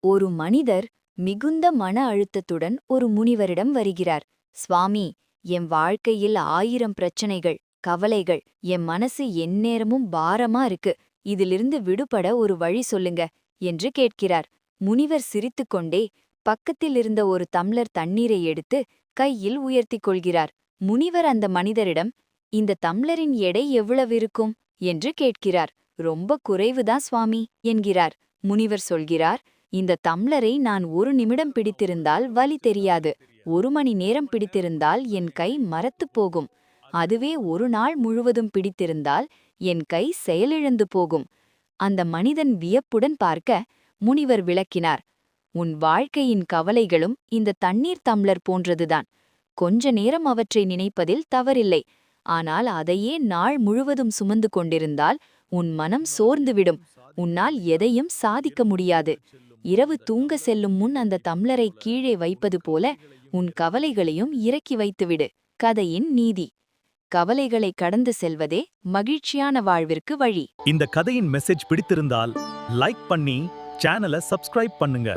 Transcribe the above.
ஒரு மனிதர் மிகுந்த மன அழுத்தத்துடன் ஒரு முனிவரிடம் வருகிறார். சுவாமி, என் வாழ்க்கையில் 1000 பிரச்சனைகள், கவலைகள், என் மனசு எந்நேரமும் பாரமா இருக்கு. இதிலிருந்து விடுபட ஒரு வழி சொல்லுங்க என்று கேட்கிறார். முனிவர் சிரித்துக்கொண்டே பக்கத்தில் இருந்த ஒரு டம்ளர் தண்ணீரை எடுத்து கையில் உயர்த்திக் கொள்கிறார். முனிவர் அந்த மனிதரிடம், இந்த டம்ளரின் எடை எவ்வளவு இருக்கும் என்று கேட்கிறார். ரொம்ப குறைவுதான் சுவாமி என்கிறார். முனிவர் சொல்கிறார், இந்த டம்ளரை நான் 1 நிமிடம் பிடித்திருந்தால் வலி தெரியாது. 1 மணி நேரம் பிடித்திருந்தால் என் கை மரத்துப் போகும். அதுவே 1 நாள் முழுவதும் பிடித்திருந்தால் என் கை செயலிழந்து போகும். அந்த மனிதன் வியப்புடன் பார்க்க முனிவர் விளக்கினார். உன் வாழ்க்கையின் கவலைகளும் இந்த தண்ணீர் டம்ளர் போன்றதுதான். கொஞ்ச நேரம் அவற்றை நினைப்பதில் தவறில்லை. ஆனால் அதையே நாள் முழுவதும் சுமந்து கொண்டிருந்தால் உன் மனம் சோர்ந்துவிடும். உன்னால் எதையும் சாதிக்க முடியாது. இரவு தூங்க செல்லும் முன் அந்த டம்ளரை கீழே வைப்பது போல உன் கவலைகளையும் இறக்கி வைத்துவிடு. கதையின் நீதி: கவலைகளை கடந்து செல்வதே மகிழ்ச்சியான வாழ்விற்கு வழி. இந்த கதையின் மெசேஜ் பிடித்திருந்தால் லைக் பண்ணி சேனலை சப்ஸ்கிரைப் பண்ணுங்க.